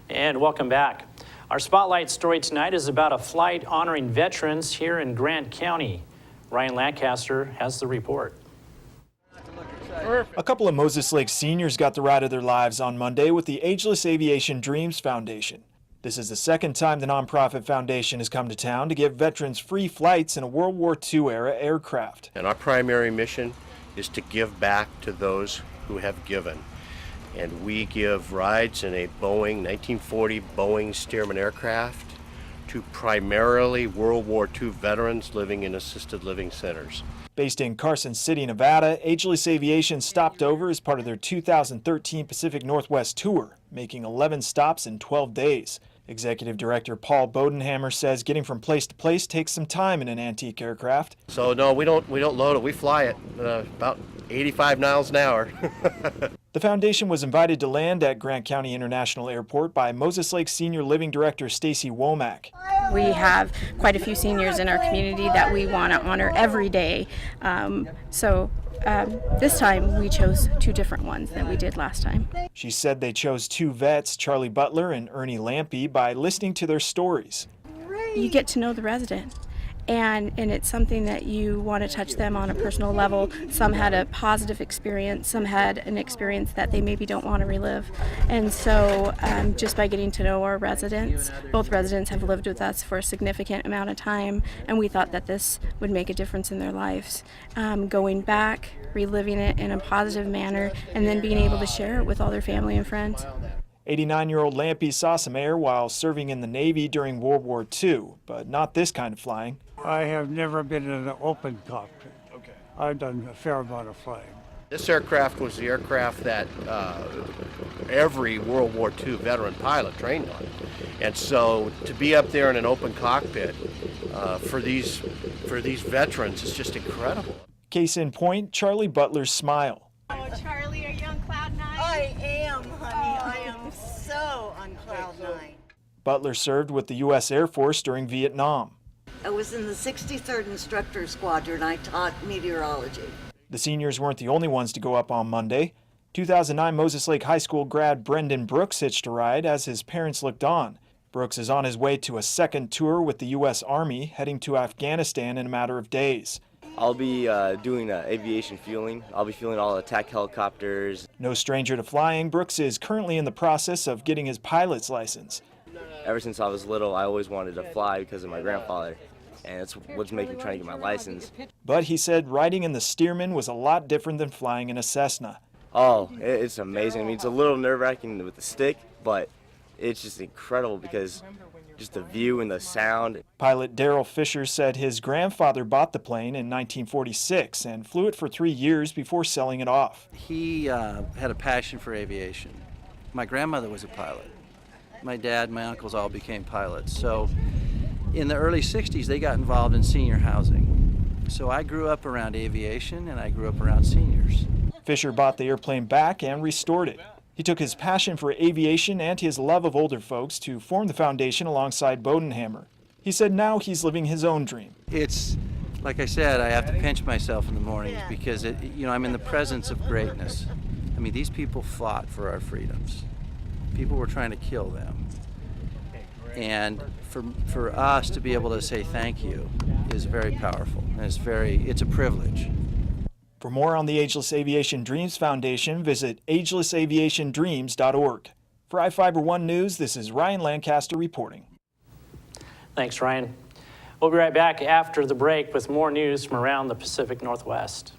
And welcome back. Our spotlight story tonight is about a flight honoring veterans here in Grant County. Ryan Lancaster has the report. A couple of Moses Lake seniors got the ride of their lives on Monday with the Ageless Aviation Dreams Foundation. This is the second time the nonprofit foundation has come to town to give veterans free flights in a World War II era aircraft. And our primary mission is to give back to those who have given. And we give rides in a Boeing 1940 Boeing Stearman aircraft to primarily World War II veterans living in assisted living centers. Based in Carson City, Nevada, Ageless Aviation stopped over as part of their 2013 Pacific Northwest tour, making 11 stops in 12 days. Executive Director Paul Bodenhammer says getting from place to place takes some time in an antique aircraft. So no, we don't load it, we fly it about 85 miles an hour. The foundation was invited to land at Grant County International Airport by Moses Lake Senior Living Director Stacy Womack. We have quite a few seniors in our community that we want to honor every day. This time we chose two different ones than we did last time. She said they chose two vets, Charlie Butler and Ernie Lampy, by listening to their stories. You get to know the resident. And it's something that you want to touch them on a personal level. Some had a positive experience, some had an experience that they maybe don't want to relive. And so just by getting to know our residents, both residents have lived with us for a significant amount of time, and we thought that this would make a difference in their lives. Going back, reliving it in a positive manner, and then being able to share it with all their family and friends. 89-year-old Lampy saw some air while serving in the Navy during World War II, but not this kind of flying. I have never been in an open cockpit. Okay. I've done a fair amount of flying. This aircraft was the aircraft that every World War II veteran pilot trained on. And so to be up there in an open cockpit for these veterans is just incredible. Case in point, Charlie Butler's smile. Oh, Charlie, are you on cloud nine? I am, honey. I am so on cloud nine. Butler served with the U.S. Air Force during Vietnam. I was in the 63rd Instructor Squadron. I taught meteorology. The seniors weren't the only ones to go up on Monday. 2009 Moses Lake High School grad Brendan Brooks hitched a ride as his parents looked on. Brooks is on his way to a second tour with the U.S. Army, heading to Afghanistan in a matter of days. I'll be doing aviation fueling. I'll be fueling all attack helicopters. No stranger to flying, Brooks is currently in the process of getting his pilot's license. Ever since I was little, I always wanted to fly because of my grandfather, and that's what's making me trying to get my license. But he said riding in the Stearman was a lot different than flying in a Cessna. Oh, it's amazing. I mean, it's a little nerve-wracking with the stick, but it's just incredible because just the view and the sound. Pilot Daryl Fisher said his grandfather bought the plane in 1946 and flew it for 3 years before selling it off. He had a passion for aviation. My grandmother was a pilot. My dad, my uncles all became pilots. So in the early 60s, they got involved in senior housing. So I grew up around aviation and I grew up around seniors. Fisher bought the airplane back and restored it. He took his passion for aviation and his love of older folks to form the foundation alongside Bodenhammer. He said now he's living his own dream. It's, like I said, I have to pinch myself in the mornings because I'm in the presence of greatness. I mean, these people fought for our freedoms. People were trying to kill them. And for us to be able to say thank you is very powerful. And it's a privilege. For more on the Ageless Aviation Dreams Foundation, visit agelessaviationdreams.org. For iFIBER 1 News, this is Ryan Lancaster reporting. Thanks, Ryan. We'll be right back after the break with more news from around the Pacific Northwest.